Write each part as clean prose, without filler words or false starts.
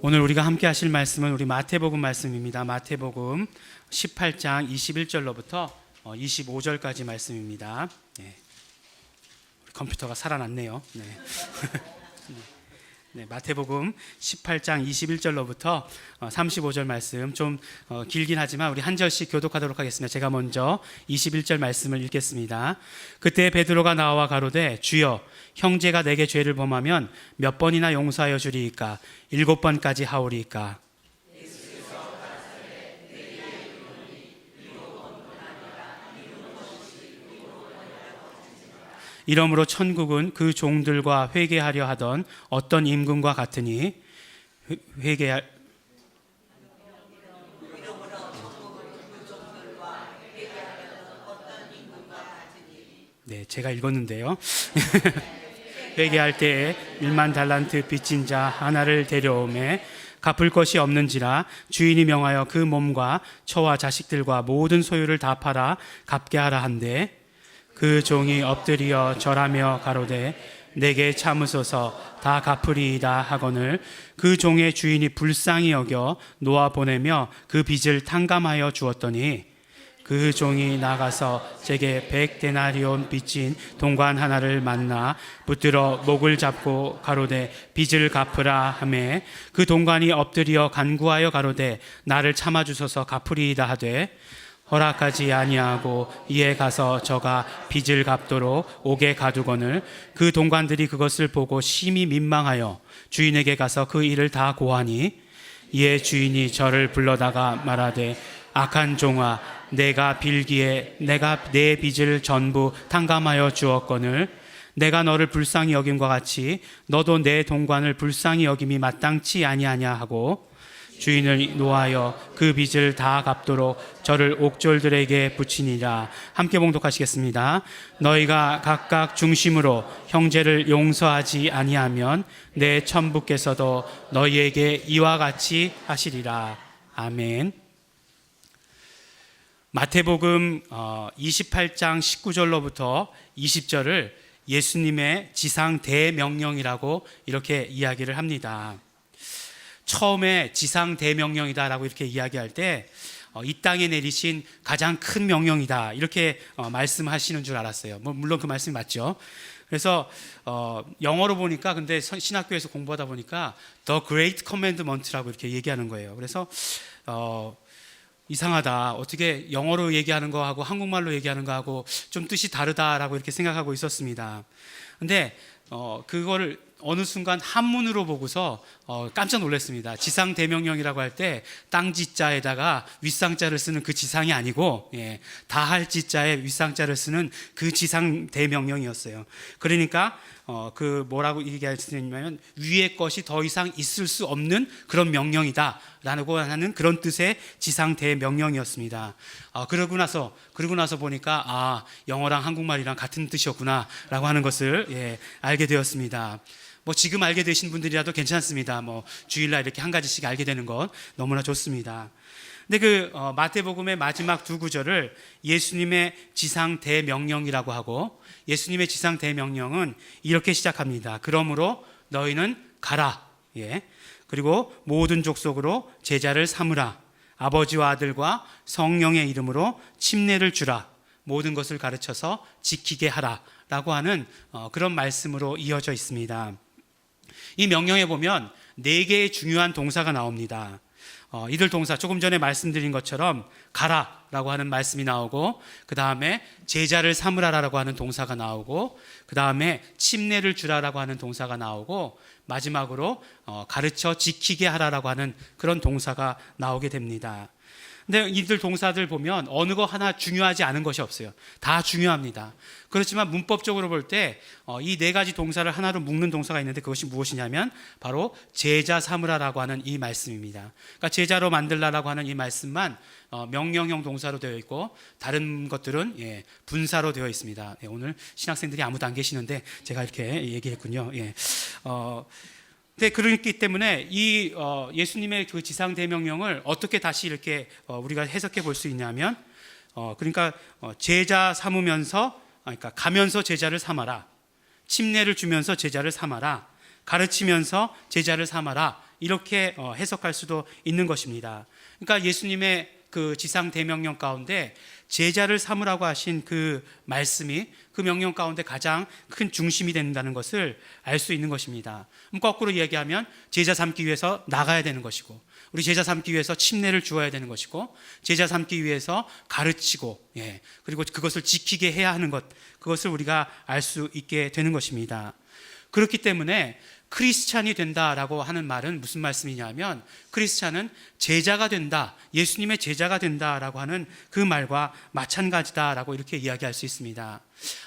오늘 우리가 함께 하실 말씀은 우리 마태복음 말씀입니다. 마태복음 18장 21절로부터 25절까지 말씀입니다. 네. 우리 컴퓨터가 살아났네요. 네. 네, 마태복음 18장 21절로부터 35절 말씀 좀 길긴 하지만 우리 한 절씩 교독하도록 하겠습니다. 제가 먼저 21절 말씀을 읽겠습니다. 그때 베드로가 나와 가로되 주여 형제가 내게 죄를 범하면 몇 번이나 용서하여 주리이까 7번까지 하오리이까. 이러므로 천국은 그 종들과 회개하려 하던 어떤 임금과 같으니 네, 제가 읽었는데요. 회개할 때에 1만 달란트 빚진 자 하나를 데려오매 갚을 것이 없는지라 주인이 명하여 그 몸과 처와 자식들과 모든 소유를 다 팔아 갚게 하라 한데 그 종이 엎드려 절하며 가로되 내게 참으소서 다 갚으리이다 하거늘 그 종의 주인이 불쌍히 여겨 놓아 보내며 그 빚을 탕감하여 주었더니 그 종이 나가서 제게 100데나리온 빚진 동관 하나를 만나 붙들어 목을 잡고 가로되 빚을 갚으라 하매 그 동관이 엎드려 간구하여 가로되 나를 참아주소서 갚으리이다 하되 허락하지 아니하고 이에 가서 저가 빚을 갚도록 옥에 가두거늘 그 동관들이 그것을 보고 심히 민망하여 주인에게 가서 그 일을 다 고하니 이에 주인이 저를 불러다가 말하되 악한 종아 내가 빌기에 내가 내 빚을 전부 탕감하여 주었거늘 내가 너를 불쌍히 여김과 같이 너도 내 동관을 불쌍히 여김이 마땅치 아니하냐 하고 주인을 노하여 그 빚을 다 갚도록 저를 옥졸들에게 붙이니라. 함께 봉독하시겠습니다. 너희가 각각 중심으로 형제를 용서하지 아니하면 내 천부께서도 너희에게 이와 같이 하시리라. 아멘. 마태복음 28장 19절로부터 20절을 예수님의 지상 대명령이라고 이렇게 이야기를 합니다. 처음에 지상 대명령이다라고 이렇게 이야기할 때 이 땅에 내리신 가장 큰 명령이다 이렇게 말씀하시는 줄 알았어요. 물론 그 말씀이 맞죠. 그래서 영어로 보니까 근데 신학교에서 공부하다 보니까 The Great Commandment라고 이렇게 얘기하는 거예요. 그래서 이상하다. 어떻게 영어로 얘기하는 거하고 한국말로 얘기하는 거하고 좀 뜻이 다르다라고 이렇게 생각하고 있었습니다. 근데 그거를 어느 순간 한문으로 보고서 깜짝 놀랐습니다. 지상 대명령이라고 할 때 땅지자에다가 윗상자를 쓰는 그 지상이 아니고 다할 지자에 윗상자를 쓰는 그 지상 대명령이었어요. 그러니까 그 뭐라고 얘기할 수 있냐면 위의 것이 더 이상 있을 수 없는 그런 명령이다라고 하는 그런 뜻의 지상 대명령이었습니다. 그러고 나서 보니까 영어랑 한국말이랑 같은 뜻이었구나라고 하는 것을 알게 되었습니다. 지금 알게 되신 분들이라도 괜찮습니다. 주일날 이렇게 한 가지씩 알게 되는 것 너무나 좋습니다. 근데 그 마태복음의 마지막 두 구절을 예수님의 지상 대명령이라고 하고 예수님의 지상 대명령은 이렇게 시작합니다. 그러므로 너희는 가라. 그리고 모든 족속으로 제자를 삼으라. 아버지와 아들과 성령의 이름으로 침례를 주라. 모든 것을 가르쳐서 지키게 하라. 라고 하는 그런 말씀으로 이어져 있습니다. 이 명령에 보면 4개의 중요한 동사가 나옵니다. 이들 동사 조금 전에 말씀드린 것처럼 가라라고 하는 말씀이 나오고 그 다음에 제자를 삼으라라고 하는 동사가 나오고 그 다음에 침례를 주라라고 하는 동사가 나오고 마지막으로 가르쳐 지키게 하라라고 하는 그런 동사가 나오게 됩니다. 근데 이들 동사들 보면 어느 거 하나 중요하지 않은 것이 없어요. 다 중요합니다. 그렇지만 문법적으로 볼 때 이 4가지 동사를 하나로 묶는 동사가 있는데 그것이 무엇이냐면 바로 제자 삼으라라고 하는 이 말씀입니다. 그러니까 제자로 만들라라고 하는 이 말씀만 명령형 동사로 되어 있고 다른 것들은 분사로 되어 있습니다. 오늘 신학생들이 아무도 안 계시는데 제가 이렇게 얘기했군요. 네, 그렇기 때문에 이 예수님의 그 지상 대명령을 어떻게 다시 이렇게 우리가 해석해 볼 수 있냐면 그러니까 제자 삼으면서 그러니까 가면서 제자를 삼아라. 침례를 주면서 제자를 삼아라. 가르치면서 제자를 삼아라. 이렇게 해석할 수도 있는 것입니다. 그러니까 예수님의 그 지상 대명령 가운데 제자를 삼으라고 하신 그 말씀이 그 명령 가운데 가장 큰 중심이 된다는 것을 알 수 있는 것입니다. 거꾸로 이야기하면 제자 삼기 위해서 나가야 되는 것이고, 우리 제자 삼기 위해서 침례를 주어야 되는 것이고, 제자 삼기 위해서 가르치고, 그리고 그것을 지키게 해야 하는 것, 그것을 우리가 알 수 있게 되는 것입니다. 그렇기 때문에 크리스찬이 된다라고 하는 말은 무슨 말씀이냐면, 크리스찬은 제자가 된다, 예수님의 제자가 된다라고 하는 그 말과 마찬가지다라고 이렇게 이야기할 수 있습니다.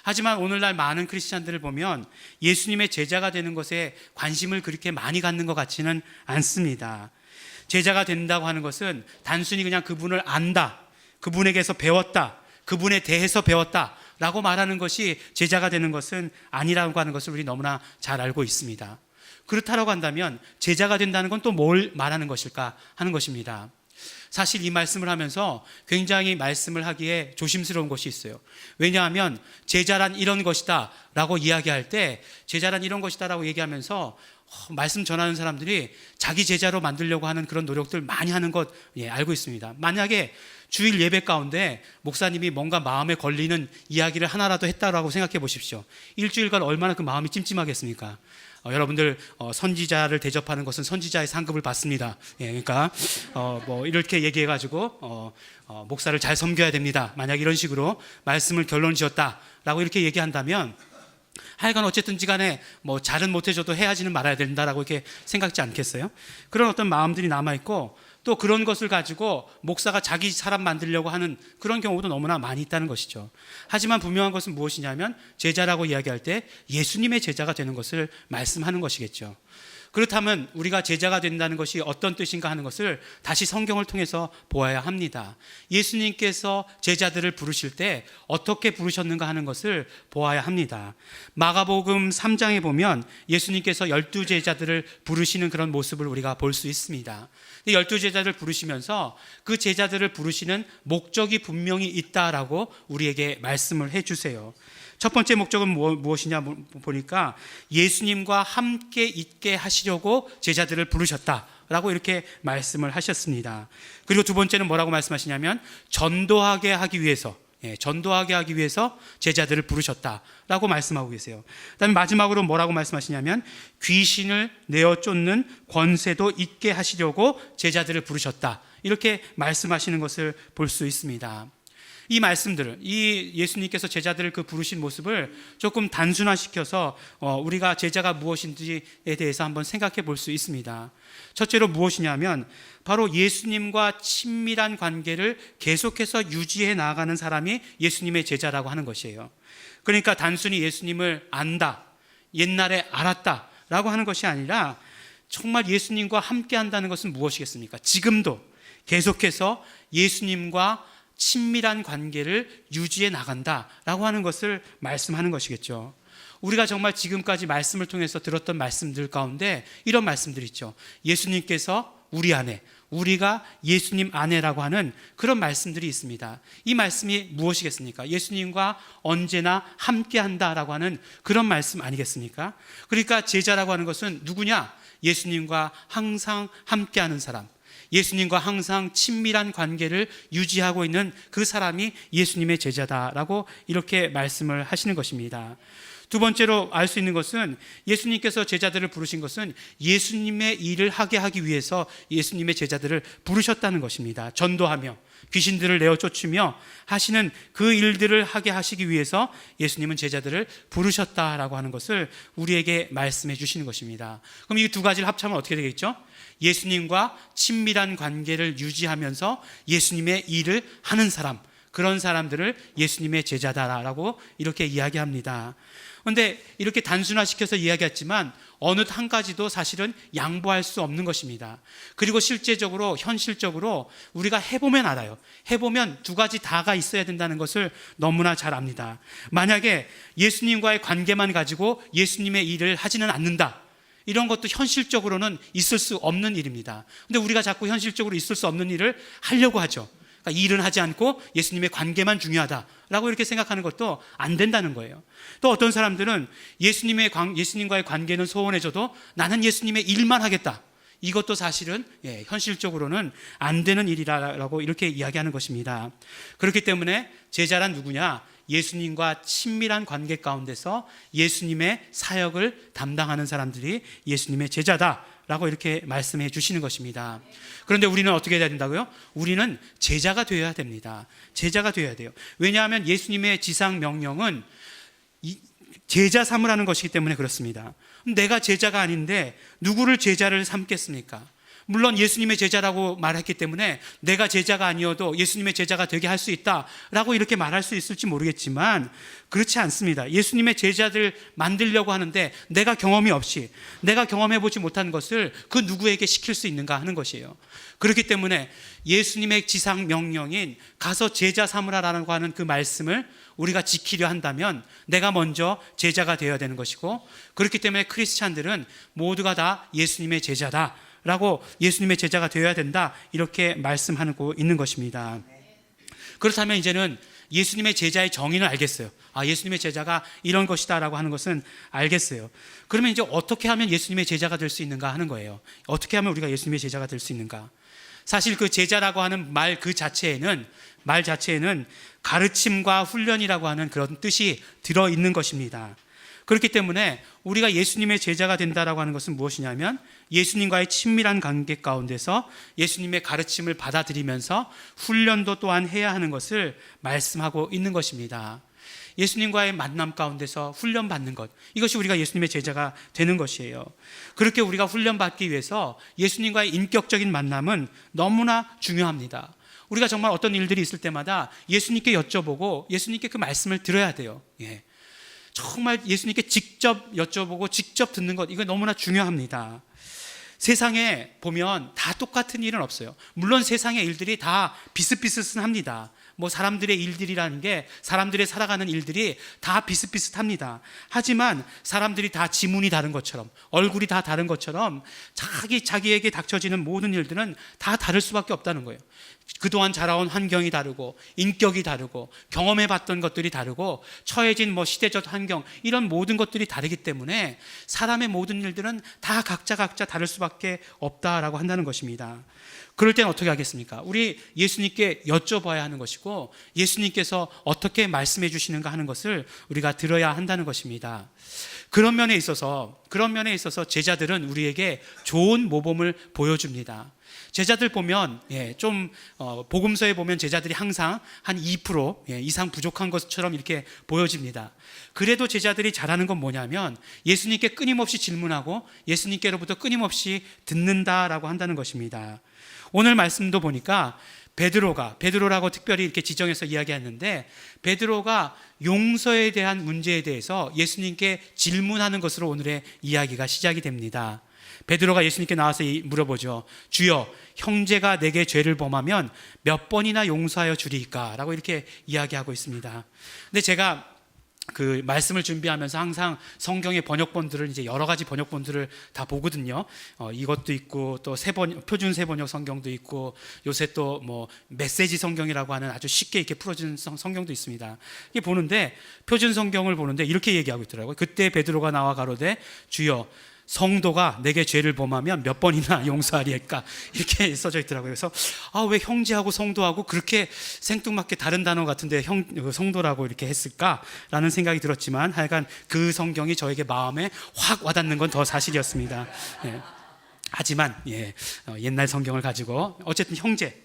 하지만 오늘날 많은 크리스찬들을 보면 예수님의 제자가 되는 것에 관심을 그렇게 많이 갖는 것 같지는 않습니다. 제자가 된다고 하는 것은 단순히 그냥 그분을 안다, 그분에게서 배웠다, 그분에 대해서 배웠다 라고 말하는 것이 제자가 되는 것은 아니라고 하는 것을 우리 너무나 잘 알고 있습니다. 그렇다고 한다면 제자가 된다는 건 또 뭘 말하는 것일까 하는 것입니다. 사실 이 말씀을 하면서 굉장히 말씀을 하기에 조심스러운 것이 있어요. 왜냐하면 제자란 이런 것이다 라고 이야기할 때, 제자란 이런 것이다 라고 얘기하면서 말씀 전하는 사람들이 자기 제자로 만들려고 하는 그런 노력들 많이 하는 것 알고 있습니다. 만약에 주일 예배 가운데 목사님이 뭔가 마음에 걸리는 이야기를 하나라도 했다라고 생각해 보십시오. 일주일간 얼마나 그 마음이 찜찜하겠습니까? 여러분들 선지자를 대접하는 것은 선지자의 상급을 받습니다. 그러니까 뭐 이렇게 얘기해가지고 목사를 잘 섬겨야 됩니다. 만약 이런 식으로 말씀을 결론 지었다라고 이렇게 얘기한다면, 하여간 어쨌든지 간에 뭐 잘은 못해줘도 해야지는 말아야 된다라고 이렇게 생각지 않겠어요? 그런 어떤 마음들이 남아있고, 또 그런 것을 가지고 목사가 자기 사람 만들려고 하는 그런 경우도 너무나 많이 있다는 것이죠. 하지만 분명한 것은 무엇이냐면, 제자라고 이야기할 때 예수님의 제자가 되는 것을 말씀하는 것이겠죠. 그렇다면 우리가 제자가 된다는 것이 어떤 뜻인가 하는 것을 다시 성경을 통해서 보아야 합니다. 예수님께서 제자들을 부르실 때 어떻게 부르셨는가 하는 것을 보아야 합니다. 마가복음 3장에 보면 예수님께서 12제자들을 부르시는 그런 모습을 우리가 볼 수 있습니다. 12제자들을 부르시면서 그 제자들을 부르시는 목적이 분명히 있다라고 우리에게 말씀을 해주세요. 첫 번째 목적은 무엇이냐 보니까 예수님과 함께 있게 하시려고 제자들을 부르셨다라고 이렇게 말씀을 하셨습니다. 그리고 두 번째는 뭐라고 말씀하시냐면, 전도하게 하기 위해서 제자들을 부르셨다라고 말씀하고 계세요. 그다음에 마지막으로 뭐라고 말씀하시냐면, 귀신을 내어 쫓는 권세도 있게 하시려고 제자들을 부르셨다, 이렇게 말씀하시는 것을 볼 수 있습니다. 이 말씀들을, 이 예수님께서 제자들을 그 부르신 모습을 조금 단순화시켜서 우리가 제자가 무엇인지에 대해서 한번 생각해 볼 수 있습니다. 첫째로 무엇이냐면, 바로 예수님과 친밀한 관계를 계속해서 유지해 나가는 사람이 예수님의 제자라고 하는 것이에요. 그러니까 단순히 예수님을 안다, 옛날에 알았다 라고 하는 것이 아니라, 정말 예수님과 함께 한다는 것은 무엇이겠습니까? 지금도 계속해서 예수님과 친밀한 관계를 유지해 나간다라고 하는 것을 말씀하는 것이겠죠. 우리가 정말 지금까지 말씀을 통해서 들었던 말씀들 가운데 이런 말씀들이 있죠. 예수님께서 우리 안에, 우리가 예수님 안에라고 하는 그런 말씀들이 있습니다. 이 말씀이 무엇이겠습니까? 예수님과 언제나 함께 한다라고 하는 그런 말씀 아니겠습니까? 그러니까 제자라고 하는 것은 누구냐? 예수님과 항상 함께하는 사람, 예수님과 항상 친밀한 관계를 유지하고 있는 그 사람이 예수님의 제자다라고 이렇게 말씀을 하시는 것입니다. 두 번째로 알 수 있는 것은, 예수님께서 제자들을 부르신 것은 예수님의 일을 하게 하기 위해서 예수님의 제자들을 부르셨다는 것입니다. 전도하며 귀신들을 내어 쫓으며 하시는 그 일들을 하게 하시기 위해서 예수님은 제자들을 부르셨다라고 하는 것을 우리에게 말씀해 주시는 것입니다. 그럼 이 두 가지를 합치면 어떻게 되겠죠? 예수님과 친밀한 관계를 유지하면서 예수님의 일을 하는 사람, 그런 사람들을 예수님의 제자다라고 이렇게 이야기합니다. 그런데 이렇게 단순화시켜서 이야기했지만 어느 한 가지도 사실은 양보할 수 없는 것입니다. 그리고 실제적으로, 현실적으로 우리가 해보면 알아요. 해보면 두 가지 다가 있어야 된다는 것을 너무나 잘 압니다. 만약에 예수님과의 관계만 가지고 예수님의 일을 하지는 않는다, 이런 것도 현실적으로는 있을 수 없는 일입니다. 근데 우리가 자꾸 현실적으로 있을 수 없는 일을 하려고 하죠. 그러니까 일은 하지 않고 예수님의 관계만 중요하다라고 이렇게 생각하는 것도 안 된다는 거예요. 또 어떤 사람들은 예수님과의 관계는 소원해져도 나는 예수님의 일만 하겠다, 이것도 사실은 현실적으로는 안 되는 일이라고 이렇게 이야기하는 것입니다. 그렇기 때문에 제자란 누구냐? 예수님과 친밀한 관계 가운데서 예수님의 사역을 담당하는 사람들이 예수님의 제자다라고 이렇게 말씀해 주시는 것입니다. 그런데 우리는 어떻게 해야 된다고요? 우리는 제자가 되어야 됩니다. 제자가 되어야 돼요. 왜냐하면 예수님의 지상 명령은 제자 삼으라는 것이기 때문에 그렇습니다. 내가 제자가 아닌데 누구를 제자를 삼겠습니까? 물론 예수님의 제자라고 말했기 때문에 내가 제자가 아니어도 예수님의 제자가 되게 할 수 있다라고 이렇게 말할 수 있을지 모르겠지만 그렇지 않습니다. 예수님의 제자들 만들려고 하는데 내가 경험이 없이, 내가 경험해보지 못한 것을 그 누구에게 시킬 수 있는가 하는 것이에요. 그렇기 때문에 예수님의 지상 명령인 가서 제자 삼으라라고 하는 그 말씀을 우리가 지키려 한다면 내가 먼저 제자가 되어야 되는 것이고, 그렇기 때문에 크리스찬들은 모두가 다 예수님의 제자다 라고, 예수님의 제자가 되어야 된다, 이렇게 말씀하고 있는 것입니다. 그렇다면 이제는 예수님의 제자의 정의는 알겠어요. 예수님의 제자가 이런 것이다 라고 하는 것은 알겠어요. 그러면 이제 어떻게 하면 예수님의 제자가 될 수 있는가 하는 거예요. 어떻게 하면 우리가 예수님의 제자가 될 수 있는가? 사실 그 제자라고 하는 말 자체에는 가르침과 훈련이라고 하는 그런 뜻이 들어있는 것입니다. 그렇기 때문에 우리가 예수님의 제자가 된다라고 하는 것은 무엇이냐면 예수님과의 친밀한 관계 가운데서 예수님의 가르침을 받아들이면서 훈련도 또한 해야 하는 것을 말씀하고 있는 것입니다. 예수님과의 만남 가운데서 훈련받는 것, 이것이 우리가 예수님의 제자가 되는 것이에요. 그렇게 우리가 훈련받기 위해서 예수님과의 인격적인 만남은 너무나 중요합니다. 우리가 정말 어떤 일들이 있을 때마다 예수님께 여쭤보고 예수님께 그 말씀을 들어야 돼요. 정말 예수님께 직접 여쭤보고 직접 듣는 것, 이거 너무나 중요합니다. 세상에 보면 다 똑같은 일은 없어요. 물론 세상의 일들이 다 비슷비슷합니다. 사람들의 일들이라는 게, 사람들의 살아가는 일들이 다 비슷비슷합니다. 하지만 사람들이 다 지문이 다른 것처럼, 얼굴이 다 다른 것처럼 자기에게 닥쳐지는 모든 일들은 다 다를 수밖에 없다는 거예요. 그동안 자라온 환경이 다르고, 인격이 다르고, 경험해봤던 것들이 다르고, 처해진 시대적 환경, 이런 모든 것들이 다르기 때문에 사람의 모든 일들은 다 각자 다를 수밖에 없다라고 한다는 것입니다. 그럴 땐 어떻게 하겠습니까? 우리 예수님께 여쭤봐야 하는 것이고, 예수님께서 어떻게 말씀해 주시는가 하는 것을 우리가 들어야 한다는 것입니다. 그런 면에 있어서 제자들은 우리에게 좋은 모범을 보여줍니다. 제자들 보면 복음서에 보면 제자들이 항상 한 2% 이상 부족한 것처럼 이렇게 보여집니다. 그래도 제자들이 잘하는 건 뭐냐면 예수님께 끊임없이 질문하고 예수님께로부터 끊임없이 듣는다라고 한다는 것입니다. 오늘 말씀도 보니까 베드로라고 특별히 이렇게 지정해서 이야기했는데, 베드로가 용서에 대한 문제에 대해서 예수님께 질문하는 것으로 오늘의 이야기가 시작이 됩니다. 베드로가 예수님께 나와서 물어보죠. 주여, 형제가 내게 죄를 범하면 몇 번이나 용서하여 주리이까? 라고 이렇게 이야기하고 있습니다. 근데 제가 그 말씀을 준비하면서 항상 성경의 번역본들을 이제 여러 가지 번역본들을 다 보거든요. 이것도 있고 또 표준 세번역 성경도 있고, 요새 또 메시지 성경이라고 하는 아주 쉽게 이렇게 풀어진 성경도 있습니다. 이게 보는데, 표준 성경을 보는데 이렇게 얘기하고 있더라고요. 그때 베드로가 나와 가로되 주여, 성도가 내게 죄를 범하면 몇 번이나 용서하리까? 이렇게 써져 있더라고요. 그래서 왜 형제하고 성도하고 그렇게 생뚱맞게 다른 단어 같은데 성도라고 이렇게 했을까라는 생각이 들었지만, 하여간 그 성경이 저에게 마음에 확 와닿는 건 더 사실이었습니다. 하지만 옛날 성경을 가지고 어쨌든 형제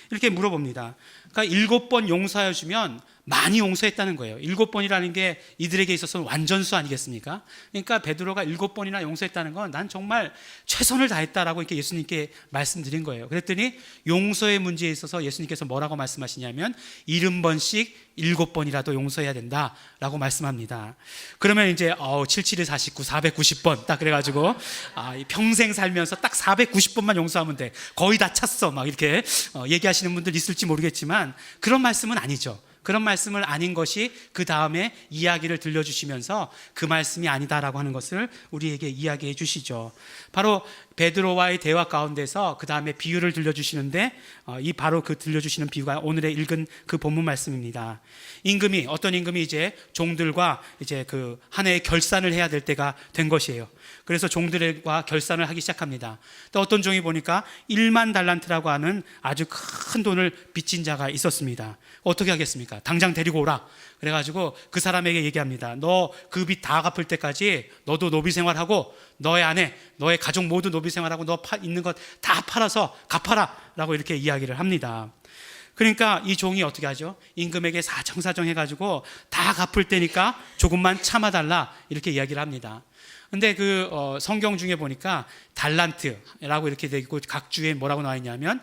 이렇게 물어봅니다. 그러니까 7번 용서해 주면 많이 용서했다는 거예요. 7번이라는 게 이들에게 있어서 완전수 아니겠습니까? 그러니까 베드로가 7번이나 용서했다는 건 난 정말 최선을 다했다라고 이렇게 예수님께 말씀드린 거예요. 그랬더니 용서의 문제에 있어서 예수님께서 뭐라고 말씀하시냐면 70번씩 7번이라도 용서해야 된다라고 말씀합니다. 그러면 이제 77에 49, 490번 딱 그래가지고 평생 살면서 딱 490번만 용서하면 돼, 거의 다 찼어, 막 이렇게 얘기하시는 분들 있을지 모르겠지만 그런 말씀은 아니죠. 그런 말씀을 아닌 것이 그 다음에 이야기를 들려주시면서 그 말씀이 아니다라고 하는 것을 우리에게 이야기해 주시죠. 바로 베드로와의 대화 가운데서 그 다음에 비유를 들려주시는데 이 바로 그 들려주시는 비유가 오늘의 읽은 그 본문 말씀입니다. 어떤 임금이 이제 종들과 이제 그 한 해의 결산을 해야 될 때가 된 것이에요. 그래서 종들과 결산을 하기 시작합니다. 또 어떤 종이 보니까 1만 달란트라고 하는 아주 큰 돈을 빚진 자가 있었습니다. 어떻게 하겠습니까? 당장 데리고 오라. 그래가지고 그 사람에게 얘기합니다. 너 그 빚 다 갚을 때까지 너도 노비 생활하고 너의 아내, 너의 가족 모두 노비 생활하고 너 있는 것 다 팔아서 갚아라 라고 이렇게 이야기를 합니다. 그러니까 이 종이 어떻게 하죠? 임금에게 사정사정 해가지고 다 갚을 때니까 조금만 참아달라 이렇게 이야기를 합니다. 근데 그 성경 중에 보니까 달란트라고 이렇게 되어 있고 각 주에 뭐라고 나와 있냐면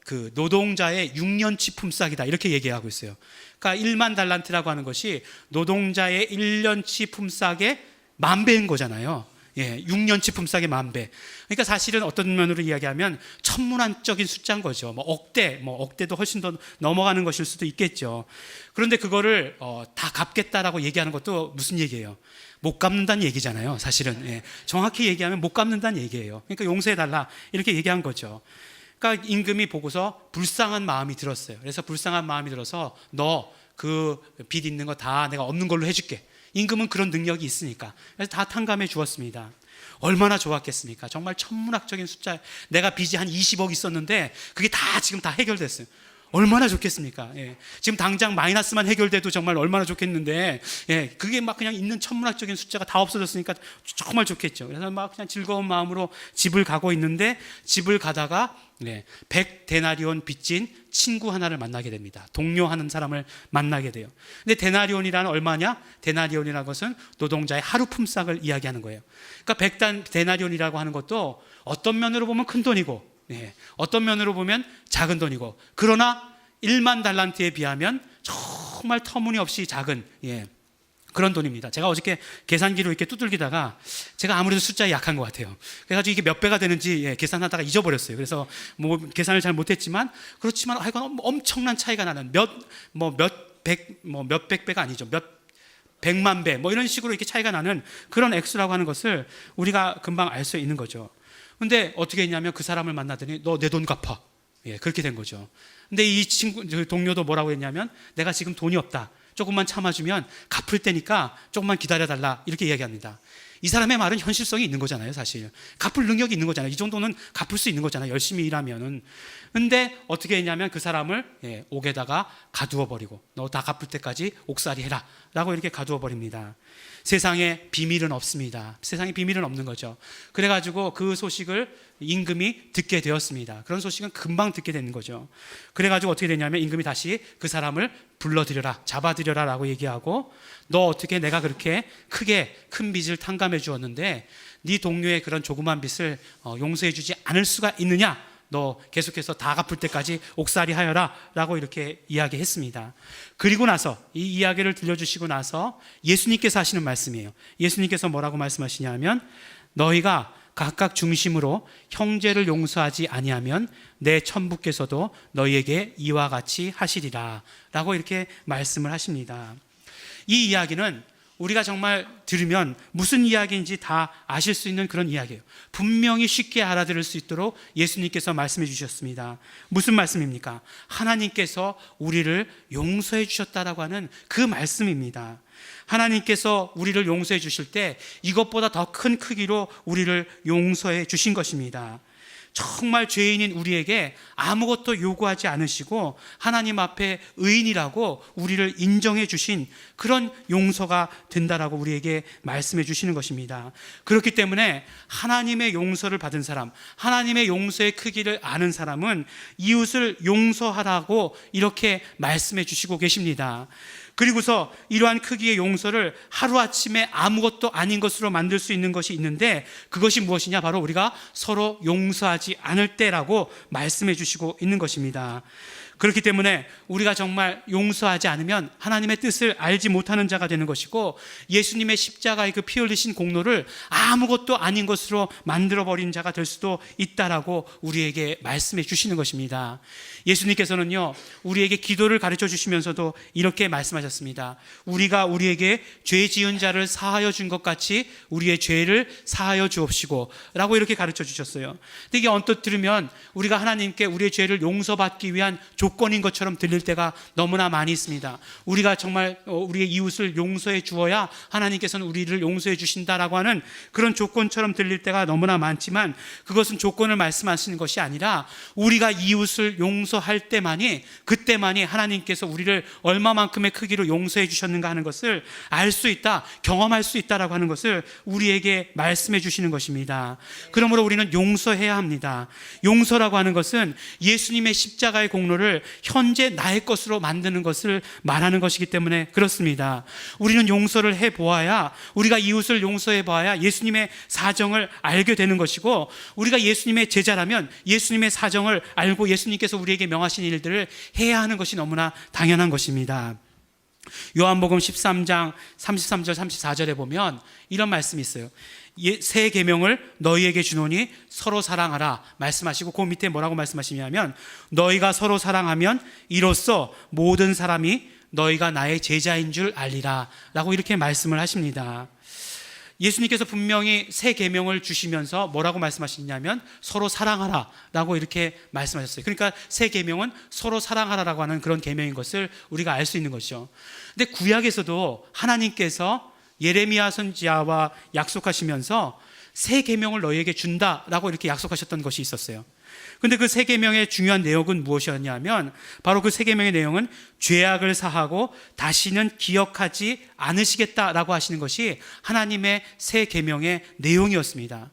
그 노동자의 6년치 품삯이다 이렇게 얘기하고 있어요. 그러니까 1만 달란트라고 하는 것이 노동자의 1년치 품삯의 10,000배인 거잖아요. 6년치 품삯의 10,000배. 그러니까 사실은 어떤 면으로 이야기하면 천문학적인 숫자인 거죠. 억대도 훨씬 더 넘어가는 것일 수도 있겠죠. 그런데 그거를 다 갚겠다라고 얘기하는 것도 무슨 얘기예요? 못 갚는다는 얘기잖아요. 사실은 정확히 얘기하면 못 갚는다는 얘기예요. 그러니까 용서해달라 이렇게 얘기한 거죠. 그러니까 임금이 보고서 불쌍한 마음이 들었어요. 그래서 불쌍한 마음이 들어서 너 그 빚 있는 거 다 내가 없는 걸로 해줄게. 임금은 그런 능력이 있으니까. 그래서 다 탕감해 주었습니다. 얼마나 좋았겠습니까? 정말 천문학적인 숫자. 내가 빚이 한 20억 있었는데 그게 다 지금 다 해결됐어요. 얼마나 좋겠습니까? 지금 당장 마이너스만 해결돼도 정말 얼마나 좋겠는데, 그게 막 그냥 있는 천문학적인 숫자가 다 없어졌으니까 정말 좋겠죠. 그래서 막 그냥 즐거운 마음으로 집을 가고 있는데, 집을 가다가 100데나리온 빚진 친구 하나를 만나게 됩니다. 동료하는 사람을 만나게 돼요. 근데 데나리온이라는 얼마냐? 데나리온이라는 것은 노동자의 하루 품삯을 이야기하는 거예요. 그러니까 100데나리온이라고 하는 것도 어떤 면으로 보면 큰 돈이고, 어떤 면으로 보면 작은 돈이고, 그러나 1만 달란트에 비하면 정말 터무니없이 작은 그런 돈입니다. 제가 어저께 계산기로 이렇게 두들기다가 제가 아무래도 숫자에 약한 것 같아요. 그래가지고 이게 몇 배가 되는지 계산하다가 잊어버렸어요. 그래서 뭐 계산을 잘 못했지만 그렇지만 하여간 엄청난 차이가 나는 몇백 배가 아니죠. 몇 100만 배 뭐 이런 식으로 이렇게 차이가 나는 그런 액수라고 하는 것을 우리가 금방 알 수 있는 거죠. 근데 어떻게 했냐면 그 사람을 만나더니 너 내 돈 갚아. 그렇게 된 거죠. 근데 이 동료도 뭐라고 했냐면 내가 지금 돈이 없다. 조금만 참아주면 갚을 때니까 조금만 기다려달라 이렇게 이야기합니다. 이 사람의 말은 현실성이 있는 거잖아요. 사실 갚을 능력이 있는 거잖아요. 이 정도는 갚을 수 있는 거잖아요. 열심히 일하면은. 근데 어떻게 했냐면 그 사람을 옥에다가 가두어 버리고 너 다 갚을 때까지 옥살이 해라 라고 이렇게 가두어 버립니다. 세상에 비밀은 없습니다. 세상에 비밀은 없는 거죠. 그래가지고 그 소식을 임금이 듣게 되었습니다. 그런 소식은 금방 듣게 되는 거죠. 그래가지고 어떻게 되냐면 임금이 다시 그 사람을 불러들여라, 잡아들여라 라고 얘기하고 너 어떻게 내가 그렇게 크게 큰 빚을 탕감해 주었는데 네 동료의 그런 조그만 빚을 용서해 주지 않을 수가 있느냐? 너 계속해서 다 갚을 때까지 옥살이 하여라 라고 이렇게 이야기했습니다. 그리고 나서 이 이야기를 들려주시고 나서 예수님께서 하시는 말씀이에요. 예수님께서 뭐라고 말씀하시냐면 너희가 각각 중심으로 형제를 용서하지 아니하면 내 천부께서도 너희에게 이와 같이 하시리라 라고 이렇게 말씀을 하십니다. 이 이야기는 우리가 정말 들으면 무슨 이야기인지 다 아실 수 있는 그런 이야기예요. 분명히 쉽게 알아들을 수 있도록 예수님께서 말씀해 주셨습니다. 무슨 말씀입니까? 하나님께서 우리를 용서해 주셨다라고 하는 그 말씀입니다. 하나님께서 우리를 용서해 주실 때 이것보다 더 큰 크기로 우리를 용서해 주신 것입니다. 정말 죄인인 우리에게 아무것도 요구하지 않으시고 하나님 앞에 의인이라고 우리를 인정해 주신 그런 용서가 된다라고 우리에게 말씀해 주시는 것입니다. 그렇기 때문에 하나님의 용서를 받은 사람, 하나님의 용서의 크기를 아는 사람은 이웃을 용서하라고 이렇게 말씀해 주시고 계십니다. 그리고서 이러한 크기의 용서를 하루아침에 아무것도 아닌 것으로 만들 수 있는 것이 있는데 그것이 무엇이냐? 바로 우리가 서로 용서하지 않을 때라고 말씀해 주시고 있는 것입니다. 그렇기 때문에 우리가 정말 용서하지 않으면 하나님의 뜻을 알지 못하는 자가 되는 것이고, 예수님의 십자가의 그 피 흘리신 공로를 아무것도 아닌 것으로 만들어버린 자가 될 수도 있다라고 우리에게 말씀해 주시는 것입니다. 예수님께서는요, 우리에게 기도를 가르쳐 주시면서도 이렇게 말씀하셨습니다. 우리가 우리에게 죄 지은 자를 사하여 준 것 같이 우리의 죄를 사하여 주옵시고 라고 이렇게 가르쳐 주셨어요. 근데 이게 언뜻 들으면 우리가 하나님께 우리의 죄를 용서받기 위한 조건인 것처럼 들릴 때가 너무나 많이 있습니다. 우리가 정말 우리의 이웃을 용서해 주어야 하나님께서는 우리를 용서해 주신다라고 하는 그런 조건처럼 들릴 때가 너무나 많지만, 그것은 조건을 말씀하시는 것이 아니라 우리가 이웃을 용서할 때만이, 그때만이 하나님께서 우리를 얼마만큼의 크기로 용서해 주셨는가 하는 것을 알 수 있다, 경험할 수 있다라고 하는 것을 우리에게 말씀해 주시는 것입니다. 그러므로 우리는 용서해야 합니다. 용서라고 하는 것은 예수님의 십자가의 공로를 현재 나의 것으로 만드는 것을 말하는 것이기 때문에 그렇습니다. 우리는 용서를 해보아야, 우리가 이웃을 용서해 보아야 예수님의 사정을 알게 되는 것이고, 우리가 예수님의 제자라면 예수님의 사정을 알고 예수님께서 우리에게 명하신 일들을 해야 하는 것이 너무나 당연한 것입니다. 요한복음 13장 33절 34절에 보면 이런 말씀이 있어요. 새 계명을 너희에게 주노니 서로 사랑하라 말씀하시고, 그 밑에 뭐라고 말씀하시냐면, 너희가 서로 사랑하면 이로써 모든 사람이 너희가 나의 제자인 줄 알리라 라고 이렇게 말씀을 하십니다. 예수님께서 분명히 새 계명을 주시면서 뭐라고 말씀하시냐면 서로 사랑하라 라고 이렇게 말씀하셨어요. 그러니까 새 계명은 서로 사랑하라라고 하는 그런 계명인 것을 우리가 알 수 있는 것이죠. 근데 구약에서도 하나님께서 예레미야 선지자와 약속하시면서 새 계명을 너희에게 준다라고 이렇게 약속하셨던 것이 있었어요. 근데 그 새 계명의 중요한 내용은 무엇이었냐면, 바로 그 새 계명의 내용은 죄악을 사하고 다시는 기억하지 않으시겠다라고 하시는 것이 하나님의 새 계명의 내용이었습니다.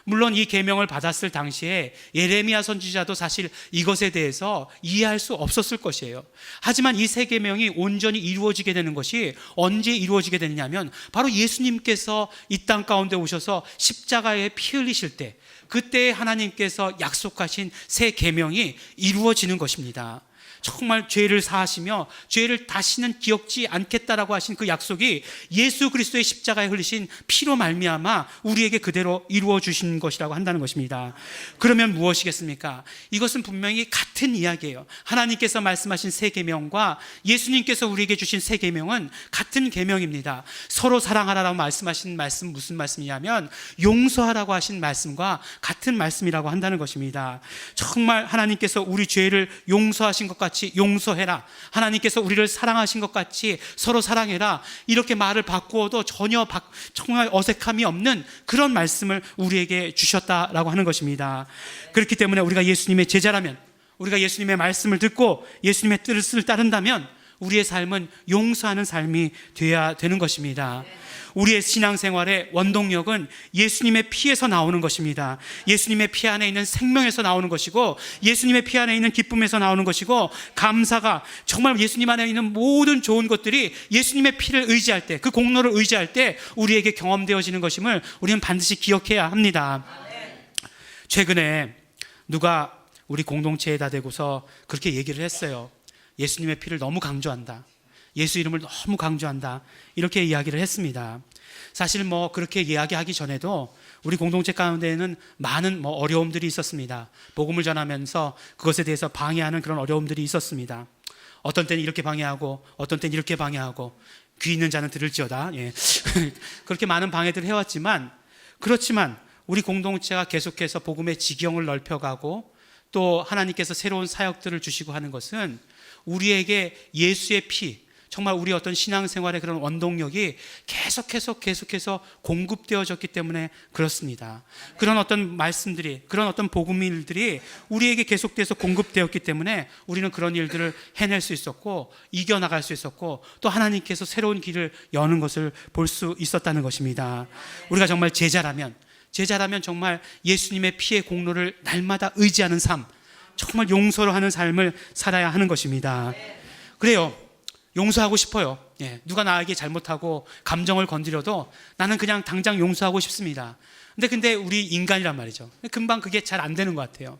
물론 이 계명을 받았을 당시에 예레미야 선지자도 사실 이것에 대해서 이해할 수 없었을 것이에요. 하지만 이 새 계명이 온전히 이루어지게 되는 것이 언제 이루어지게 되느냐면, 바로 예수님께서 이 땅 가운데 오셔서 십자가에 피 흘리실 때, 그때 하나님께서 약속하신 새 계명이 이루어지는 것입니다. 정말 죄를 사하시며 죄를 다시는 기억지 않겠다라고 하신 그 약속이 예수 그리스도의 십자가에 흘리신 피로 말미암아 우리에게 그대로 이루어 주신 것이라고 한다는 것입니다. 그러면 무엇이겠습니까? 이것은 분명히 같은 이야기예요. 하나님께서 말씀하신 새 계명과 예수님께서 우리에게 주신 새 계명은 같은 계명입니다. 서로 사랑하라고 말씀하신 말씀, 무슨 말씀이냐면 용서하라고 하신 말씀과 같은 말씀이라고 한다는 것입니다. 정말 하나님께서 우리 죄를 용서하신 것 같이 용서해라, 하나님께서 우리를 사랑하신 것 같이 서로 사랑해라, 이렇게 말을 바꾸어도 전혀 정말 어색함이 없는 그런 말씀을 우리에게 주셨다라고 하는 것입니다. 그렇기 때문에 우리가 예수님의 제자라면, 우리가 예수님의 말씀을 듣고 예수님의 뜻을 따른다면 우리의 삶은 용서하는 삶이 되어야 되는 것입니다. 우리의 신앙생활의 원동력은 예수님의 피에서 나오는 것입니다. 예수님의 피 안에 있는 생명에서 나오는 것이고, 예수님의 피 안에 있는 기쁨에서 나오는 것이고, 감사가, 정말 예수님 안에 있는 모든 좋은 것들이 예수님의 피를 의지할 때, 그 공로를 의지할 때 우리에게 경험되어지는 것임을 우리는 반드시 기억해야 합니다. 최근에 누가 우리 공동체에다 대고서 그렇게 얘기를 했어요. 예수님의 피를 너무 강조한다, 예수 이름을 너무 강조한다, 이렇게 이야기를 했습니다. 사실 그렇게 이야기하기 전에도 우리 공동체 가운데에는 많은 어려움들이 있었습니다. 복음을 전하면서 그것에 대해서 방해하는 그런 어려움들이 있었습니다. 어떤 때는 이렇게 방해하고 어떤 때는 이렇게 방해하고, 귀 있는 자는 들을지어다, 예. 그렇게 많은 방해들을 해왔지만, 그렇지만 우리 공동체가 계속해서 복음의 지경을 넓혀가고 또 하나님께서 새로운 사역들을 주시고 하는 것은 우리에게 예수의 피, 정말 우리 어떤 신앙생활의 그런 원동력이 계속해서 공급되어졌기 때문에 그렇습니다. 그런 어떤 말씀들이, 그런 어떤 복음일들이 우리에게 계속돼서 공급되었기 때문에 우리는 그런 일들을 해낼 수 있었고 이겨나갈 수 있었고, 또 하나님께서 새로운 길을 여는 것을 볼 수 있었다는 것입니다. 우리가 정말 제자라면 정말 예수님의 피의 공로를 날마다 의지하는 삶, 정말 용서로 하는 삶을 살아야 하는 것입니다. 그래요, 용서하고 싶어요. 예, 누가 나에게 잘못하고 감정을 건드려도 나는 그냥 당장 용서하고 싶습니다. 근데 우리 인간이란 말이죠. 금방 그게 잘 안 되는 것 같아요.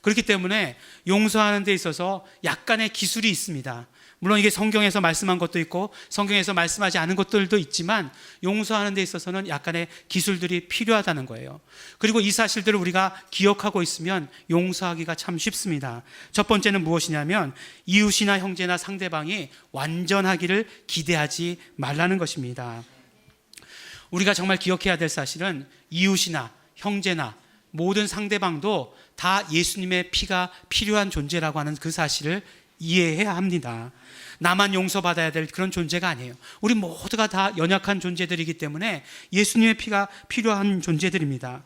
그렇기 때문에 용서하는 데 있어서 약간의 기술이 있습니다. 물론 이게 성경에서 말씀한 것도 있고 성경에서 말씀하지 않은 것들도 있지만 용서하는 데 있어서는 약간의 기술들이 필요하다는 거예요. 그리고 이 사실들을 우리가 기억하고 있으면 용서하기가 참 쉽습니다. 첫 번째는 무엇이냐면 이웃이나 형제나 상대방이 완전하기를 기대하지 말라는 것입니다. 우리가 정말 기억해야 될 사실은 이웃이나 형제나 모든 상대방도 다 예수님의 피가 필요한 존재라고 하는 그 사실을 이해해야 합니다. 나만 용서받아야 될 그런 존재가 아니에요. 우리 모두가 다 연약한 존재들이기 때문에 예수님의 피가 필요한 존재들입니다.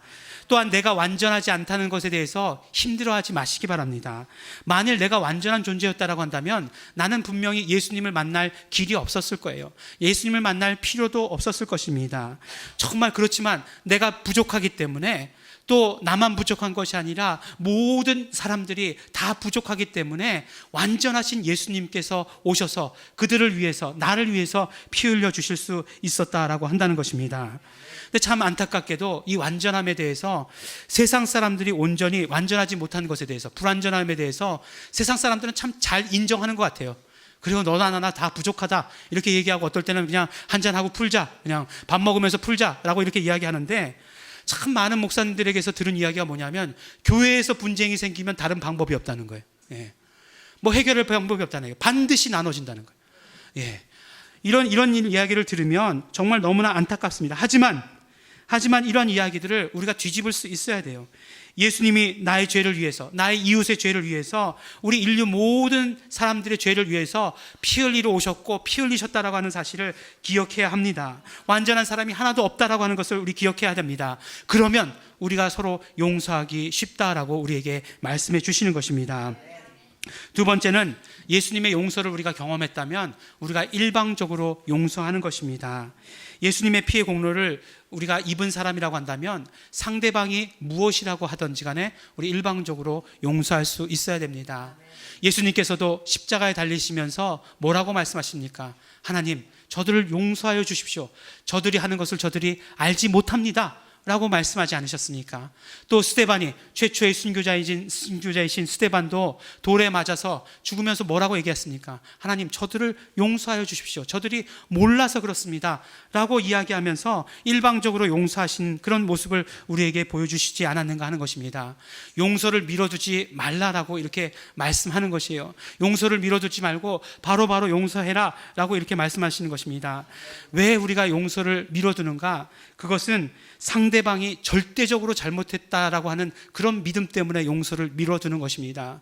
또한 내가 완전하지 않다는 것에 대해서 힘들어하지 마시기 바랍니다. 만일 내가 완전한 존재였다라고 한다면 나는 분명히 예수님을 만날 길이 없었을 거예요. 예수님을 만날 필요도 없었을 것입니다. 정말 그렇지만 내가 부족하기 때문에 또 나만 부족한 것이 아니라 모든 사람들이 다 부족하기 때문에 완전하신 예수님께서 오셔서 그들을 위해서 나를 위해서 피 흘려 주실 수 있었다라고 한다는 것입니다. 근데 참 안타깝게도 이 완전함에 대해서 세상 사람들이 온전히 완전하지 못한 것에 대해서 불완전함에 대해서 세상 사람들은 참 잘 인정하는 것 같아요. 그리고 너나 나나 다 부족하다 이렇게 얘기하고 어떨 때는 그냥 한잔하고 풀자, 그냥 밥 먹으면서 풀자라고 이렇게 이야기하는데 참 많은 목사님들에게서 들은 이야기가 뭐냐면 교회에서 분쟁이 생기면 다른 방법이 없다는 거예요. 예. 뭐 해결할 방법이 없다는 거예요. 반드시 나눠진다는 거예요. 예. 이런 이야기를 들으면 정말 너무나 안타깝습니다. 하지만 이런 이야기들을 우리가 뒤집을 수 있어야 돼요. 예수님이 나의 죄를 위해서, 나의 이웃의 죄를 위해서, 우리 인류 모든 사람들의 죄를 위해서 피 흘리러 오셨고 피 흘리셨다라고 하는 사실을 기억해야 합니다. 완전한 사람이 하나도 없다라고 하는 것을 우리 기억해야 됩니다. 그러면 우리가 서로 용서하기 쉽다라고 우리에게 말씀해 주시는 것입니다. 두 번째는 예수님의 용서를 우리가 경험했다면 우리가 일방적으로 용서하는 것입니다. 예수님의 피의 공로를 우리가 입은 사람이라고 한다면 상대방이 무엇이라고 하든지 간에 우리 일방적으로 용서할 수 있어야 됩니다. 예수님께서도 십자가에 달리시면서 뭐라고 말씀하십니까? 하나님, 저들을 용서하여 주십시오. 저들이 하는 것을 저들이 알지 못합니다 라고 말씀하지 않으셨습니까? 또 스데반이 최초의 순교자이신 스데반도 돌에 맞아서 죽으면서 뭐라고 얘기했습니까? 하나님, 저들을 용서하여 주십시오. 저들이 몰라서 그렇습니다 라고 이야기하면서 일방적으로 용서하신 그런 모습을 우리에게 보여주시지 않았는가 하는 것입니다. 용서를 미뤄두지 말라라고 이렇게 말씀하는 것이에요. 용서를 미뤄두지 말고 바로바로 용서해라 라고 이렇게 말씀하시는 것입니다. 왜 우리가 용서를 미뤄두는가? 그것은 상대방이 절대적으로 잘못했다라고 하는 그런 믿음 때문에 용서를 미뤄두는 것입니다.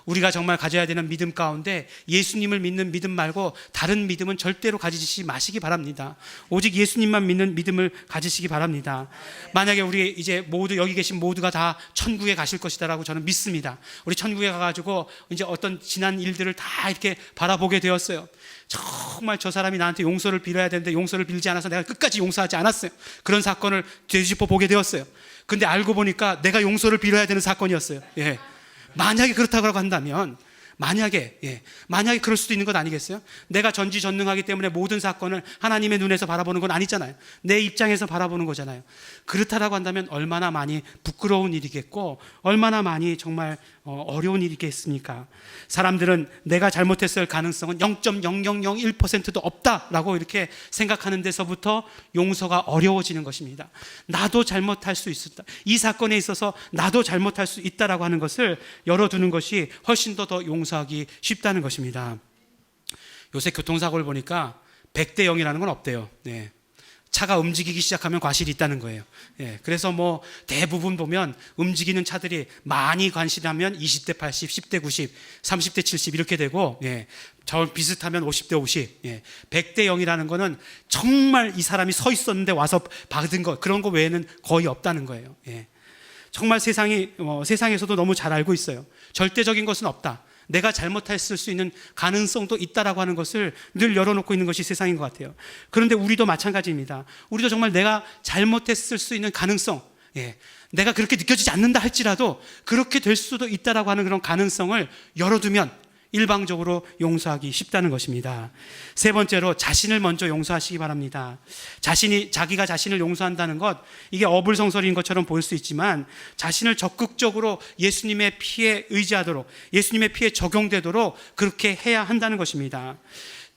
우리가 정말 가져야 되는 믿음 가운데 예수님을 믿는 믿음 말고 다른 믿음은 절대로 가지지 마시기 바랍니다. 오직 예수님만 믿는 믿음을 가지시기 바랍니다. 만약에 우리 이제 모두 여기 계신 모두가 다 천국에 가실 것이다라고 저는 믿습니다. 우리 천국에 가가지고 이제 어떤 지난 일들을 다 이렇게 바라보게 되었어요. 정말 저 사람이 나한테 용서를 빌어야 되는데 용서를 빌지 않아서 내가 끝까지 용서하지 않았어요. 그런 사건을 되짚어 보게 되었어요. 근데 알고 보니까 내가 용서를 빌어야 되는 사건이었어요. 예. 만약에 그렇다고 한다면 만약에 그럴 수도 있는 것 아니겠어요? 내가 전지전능하기 때문에 모든 사건을 하나님의 눈에서 바라보는 건 아니잖아요. 내 입장에서 바라보는 거잖아요. 그렇다라고 한다면 얼마나 많이 부끄러운 일이겠고 얼마나 많이 정말 어려운 일이겠습니까? 사람들은 내가 잘못했을 가능성은 0.0001%도 없다라고 이렇게 생각하는 데서부터 용서가 어려워지는 것입니다. 나도 잘못할 수 있었다. 이 사건에 있어서 나도 잘못할 수 있다라고 하는 것을 열어두는 것이 훨씬 더 용서하기 쉽다는 것입니다. 요새 교통사고를 보니까 100대 0이라는 건 없대요. 네. 차가 움직이기 시작하면 과실이 있다는 거예요. 예, 그래서 뭐 대부분 보면 움직이는 차들이 많이 과실하면 20대 80, 10대 90, 30대 70 이렇게 되고, 예, 저 비슷하면 50대 50, 100대 0이라는 거는 정말 이 사람이 서 있었는데 와서 받은 거, 그런 거 외에는 거의 없다는 거예요. 예. 정말 세상에서도 너무 잘 알고 있어요. 절대적인 것은 없다. 내가 잘못했을 수 있는 가능성도 있다라고 하는 것을 늘 열어놓고 있는 것이 세상인 것 같아요. 그런데 우리도 마찬가지입니다. 우리도 정말 내가 잘못했을 수 있는 가능성, 내가 그렇게 느껴지지 않는다 할지라도 그렇게 될 수도 있다라고 하는 그런 가능성을 열어두면 일방적으로 용서하기 쉽다는 것입니다. 세 번째로 자신을 먼저 용서하시기 바랍니다. 자기가 자신을 용서한다는 것, 이게 어불성설인 것처럼 보일 수 있지만 자신을 적극적으로 예수님의 피에 의지하도록, 예수님의 피에 적용되도록 그렇게 해야 한다는 것입니다.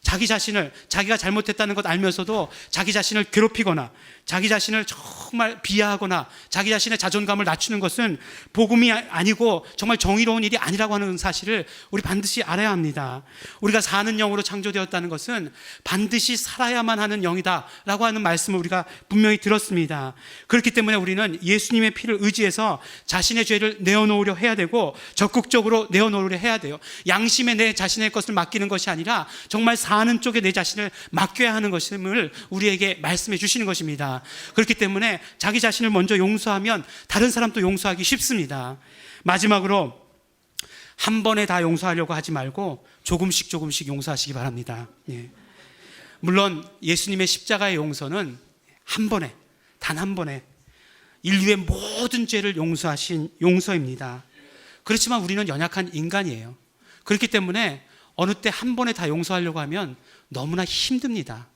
자기가 잘못했다는 것 알면서도 자기 자신을 괴롭히거나 자기 자신을 정말 비하하거나 자기 자신의 자존감을 낮추는 것은 복음이 아니고 정말 정의로운 일이 아니라고 하는 사실을 우리 반드시 알아야 합니다. 우리가 사는 영으로 창조되었다는 것은 반드시 살아야만 하는 영이다라고 하는 말씀을 우리가 분명히 들었습니다. 그렇기 때문에 우리는 예수님의 피를 의지해서 자신의 죄를 내어놓으려 해야 되고 적극적으로 내어놓으려 해야 돼요. 양심에 내 자신의 것을 맡기는 것이 아니라 정말 사는 쪽에 내 자신을 맡겨야 하는 것임을 우리에게 말씀해 주시는 것입니다. 그렇기 때문에 자기 자신을 먼저 용서하면 다른 사람도 용서하기 쉽습니다. 마지막으로 한 번에 다 용서하려고 하지 말고 조금씩 용서하시기 바랍니다. 물론 예수님의 십자가의 용서는 단 한 번에 인류의 모든 죄를 용서하신 용서입니다. 그렇지만 우리는 연약한 인간이에요. 그렇기 때문에 어느 때 한 번에 다 용서하려고 하면 너무나 힘듭니다.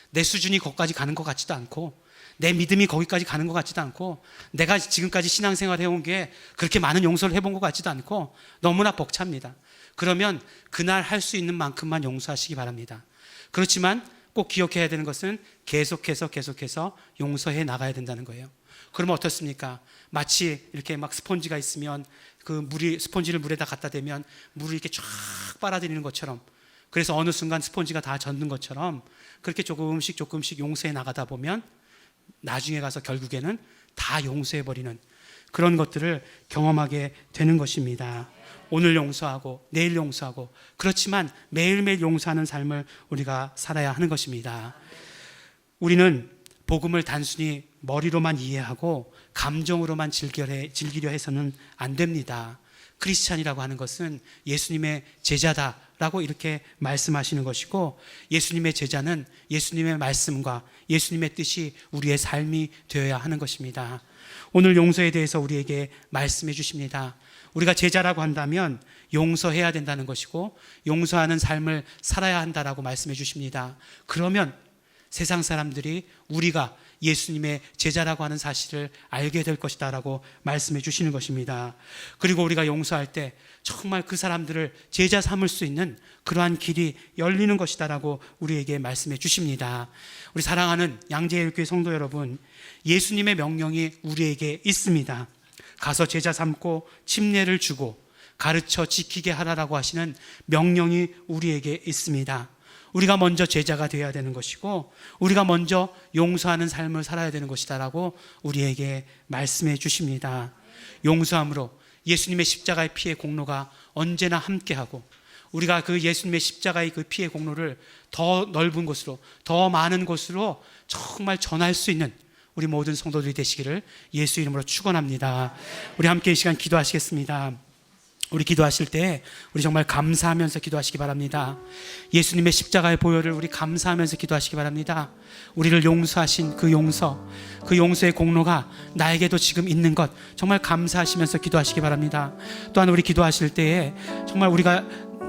내 수준이 거기까지 가는 것 같지도 않고 내 믿음이 거기까지 가는 것 같지도 않고 내가 지금까지 신앙생활 해온 게 그렇게 많은 용서를 해본 것 같지도 않고 너무나 벅찹니다. 그러면 그날 할 수 있는 만큼만 용서하시기 바랍니다. 그렇지만 꼭 기억해야 되는 것은 계속해서 용서해 나가야 된다는 거예요. 그러면 어떻습니까? 마치 이렇게 막 스펀지가 있으면 스펀지를 물에다 갖다 대면 물을 이렇게 쫙 빨아들이는 것처럼, 그래서 어느 순간 스펀지가 다 젖는 것처럼 그렇게 조금씩 용서해 나가다 보면 나중에 가서 결국에는 다 용서해버리는 그런 것들을 경험하게 되는 것입니다. 오늘 용서하고 내일 용서하고, 그렇지만 매일매일 용서하는 삶을 우리가 살아야 하는 것입니다. 우리는 복음을 단순히 머리로만 이해하고 감정으로만 즐기려 해서는 안 됩니다. 크리스찬이라고 하는 것은 예수님의 제자다라고 이렇게 말씀하시는 것이고, 예수님의 제자는 예수님의 말씀과 예수님의 뜻이 우리의 삶이 되어야 하는 것입니다. 오늘 용서에 대해서 우리에게 말씀해 주십니다. 우리가 제자라고 한다면 용서해야 된다는 것이고 용서하는 삶을 살아야 한다라고 말씀해 주십니다. 그러면 세상 사람들이 우리가 예수님의 제자라고 하는 사실을 알게 될 것이다 라고 말씀해 주시는 것입니다. 그리고 우리가 용서할 때 정말 그 사람들을 제자 삼을 수 있는 그러한 길이 열리는 것이다 라고 우리에게 말씀해 주십니다. 우리 사랑하는 양재일교회 성도 여러분, 예수님의 명령이 우리에게 있습니다. 가서 제자 삼고 침례를 주고 가르쳐 지키게 하라라고 하시는 명령이 우리에게 있습니다. 우리가 먼저 제자가 되어야 되는 것이고 우리가 먼저 용서하는 삶을 살아야 되는 것이다 라고 우리에게 말씀해 주십니다. 용서함으로 예수님의 십자가의 피의 공로가 언제나 함께하고 우리가 그 예수님의 십자가의 그 피의 공로를 더 넓은 곳으로, 더 많은 곳으로 정말 전할 수 있는 우리 모든 성도들이 되시기를 예수 이름으로 축원합니다. 우리 함께 이 시간 기도하시겠습니다. 우리 기도하실 때 우리 정말 감사하면서 기도하시기 바랍니다. 예수님의 십자가의 보혈을 우리 감사하면서 기도하시기 바랍니다. 우리를 용서하신 그 용서의 공로가 나에게도 지금 있는 것 정말 감사하시면서 기도하시기 바랍니다. 또한 우리 기도하실 때에 정말 우리가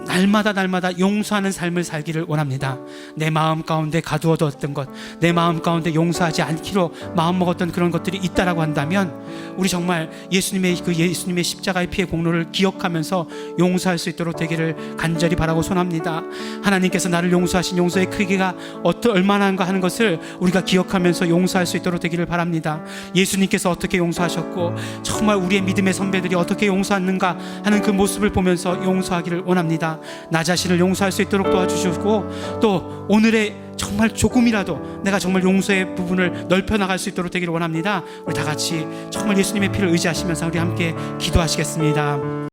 날마다 용서하는 삶을 살기를 원합니다. 내 마음 가운데 가두어뒀던 것, 내 마음 가운데 용서하지 않기로 마음먹었던 그런 것들이 있다라고 한다면 우리 정말 예수님의 십자가의 피의 공로를 기억하면서 용서할 수 있도록 되기를 간절히 바라고 소원합니다. 하나님께서 나를 용서하신 용서의 크기가 얼마나인가 하는 것을 우리가 기억하면서 용서할 수 있도록 되기를 바랍니다. 예수님께서 어떻게 용서하셨고 정말 우리의 믿음의 선배들이 어떻게 용서했는가 하는 그 모습을 보면서 용서하기를 원합니다. 나 자신을 용서할 수 있도록 도와주시고 또 오늘의 정말 조금이라도 내가 정말 용서의 부분을 넓혀 나갈 수 있도록 되기를 원합니다. 우리 다 같이 정말 예수님의 피를 의지하시면서 우리 함께 기도하시겠습니다.